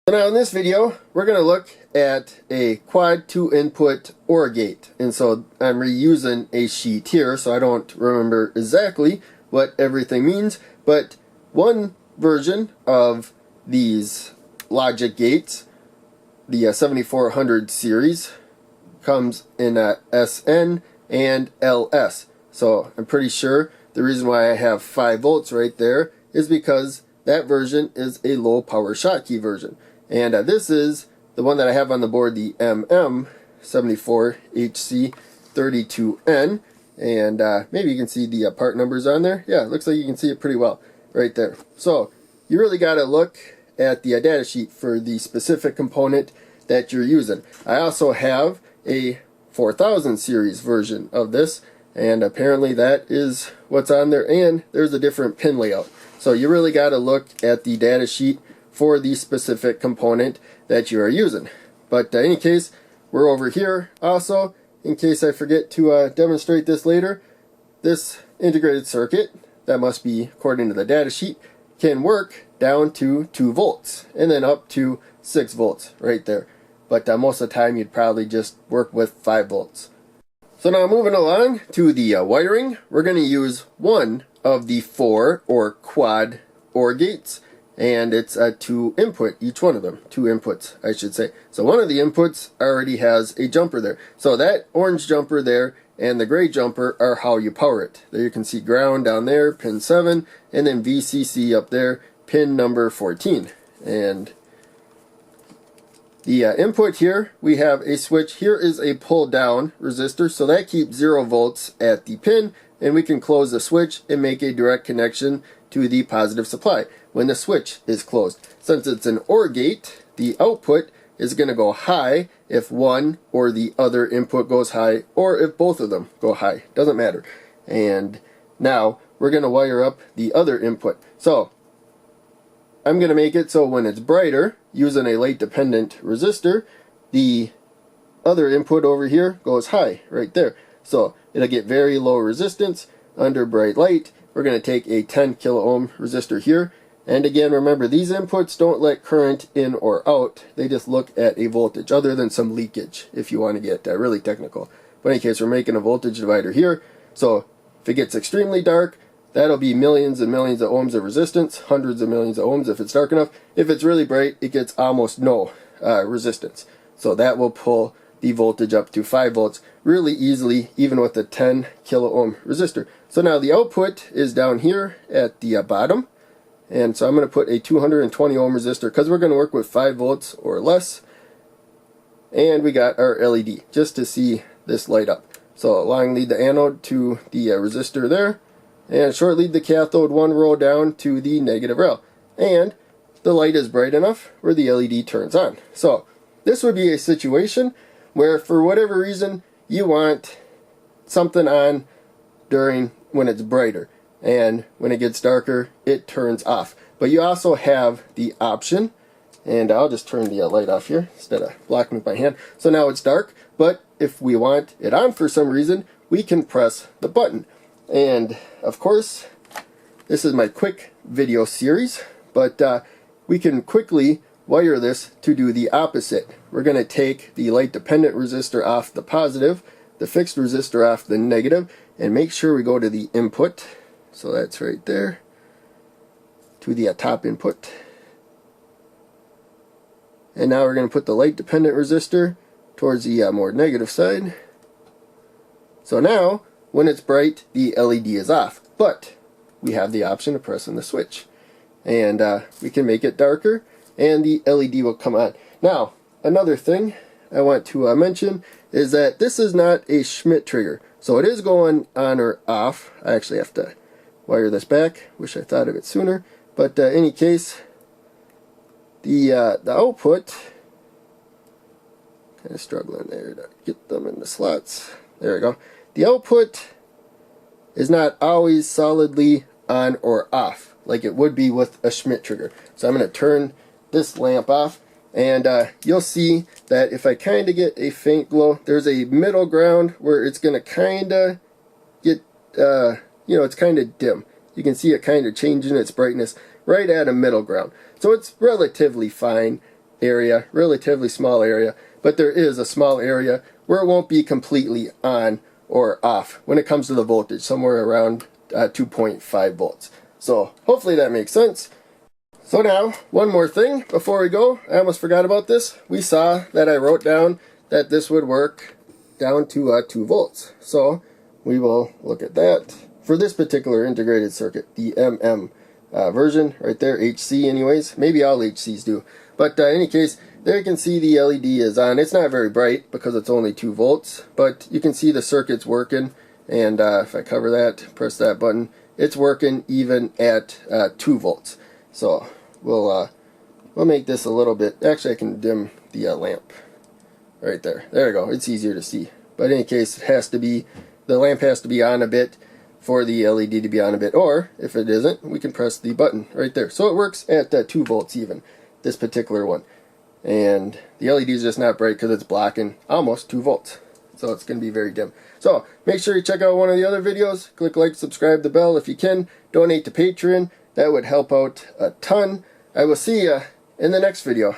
So now in this video, we're going to look at a quad 2-input OR gate. And so I'm reusing a sheet here, so I don't remember exactly what everything means. But one version of these logic gates, the 7400 series, comes in SN and LS. So I'm pretty sure the reason why I have 5 volts right there is because that version is a low power Schottky version. And this is the one that I have on the board, the MM74HC32N. And maybe you can see the part numbers on there. Yeah, it looks like you can see it pretty well right there. So you really got to look at the data sheet for the specific component that you're using. I also have a 4000 series version of this, and apparently that is what's on there, and there's a different pin layout. So you really got to look at the data sheet for the specific component that you are using. But in any case, we're over here also, in case I forget to demonstrate this later. This integrated circuit, that must be according to the data sheet, can work down to 2 volts and then up to 6 volts right there. But most of the time you'd probably just work with 5 volts. So now moving along to the wiring, we're going to use one of the 4 or quad OR gates, and it's a 2 input, each one of them, 2 inputs I should say. So one of the inputs already has a jumper there. So that orange jumper there and the gray jumper are how you power it. There you can see ground down there, pin 7, and then VCC up there, pin number 14. And the input here, we have a switch. Here is a pull down resistor, so that keeps 0 volts at the pin, and we can close the switch and make a direct connection to the positive supply when the switch is closed. Since it's an OR gate, the output is going to go high if one or the other input goes high, or if both of them go high. Doesn't matter. And now we're going to wire up the other input. So I'm going to make it so when it's brighter, using a light dependent resistor, the other input over here goes high right there. So it'll get very low resistance under bright light. We're going to take a 10 kilo ohm resistor here. And again, remember, these inputs don't let current in or out. They just look at a voltage, other than some leakage, if you want to get really technical. But in any case, we're making a voltage divider here. So if it gets extremely dark, that'll be millions and millions of ohms of resistance, hundreds of millions of ohms if it's dark enough. If it's really bright, it gets almost no resistance. So that will pull the voltage up to 5 volts really easily, even with a 10 kilo ohm resistor. So now the output is down here at the bottom. And so I'm going to put a 220 ohm resistor because we're going to work with 5 volts or less. And we got our LED just to see this light up. So long lead the anode to the resistor there, and short lead the cathode 1 row down to the negative rail. And the light is bright enough where the LED turns on. So this would be a situation where for whatever reason you want something on during when it's brighter, and when it gets darker it turns off. But you also have the option, and I'll just turn the light off here instead of blocking with my hand. So now it's dark, but if we want it on for some reason, we can press the button. And of course, this is my quick video series, but we can quickly wire this to do the opposite. We're going to take the light dependent resistor off the positive, the fixed resistor off the negative, and make sure we go to the input. So that's right there, to the top input. And now we're going to put the light dependent resistor towards the more negative side. So now, when it's bright, the LED is off. But we have the option of pressing the switch. And we can make it darker, and the LED will come on. Now, another thing I want to mention is that this is not a Schmitt trigger. So it is going on or off. I actually have to wire this back. Wish I thought of it sooner. But in any case, the output, kind of struggling there to get them in the slots. There we go. The output is not always solidly on or off like it would be with a Schmitt trigger. So I'm going to turn this lamp off, and you'll see that if I kind of get a faint glow, there's a middle ground where it's going to kind of get it's kind of dim. You can see it kind of changing its brightness right at a middle ground. So it's relatively fine. area, relatively small area, but there is a small area where it won't be completely on or off when it comes to the voltage, somewhere around 2.5 volts. So hopefully that makes sense. So now, one more thing before we go. I almost forgot about this. We saw that I wrote down that this would work down to 2 volts. So we will look at that. For this particular integrated circuit, the MM version, right there, HC anyways. Maybe all HCs do. But in any case, there you can see the LED is on. It's not very bright because it's only 2 volts, but you can see the circuit's working. And if I cover that, press that button, it's working even at 2 volts. So we'll make this a little bit, actually I can dim the lamp right there. There we go, it's easier to see. But in any case, it has to be, the lamp has to be on a bit for the LED to be on a bit, or if it isn't, we can press the button right there. So it works at 2 volts even, this particular one. And the LED is just not bright because it's blocking almost 2 volts. So it's going to be very dim. So make sure you check out one of the other videos. Click like, subscribe, the bell if you can. Donate to Patreon. That would help out a ton. I will see you in the next video.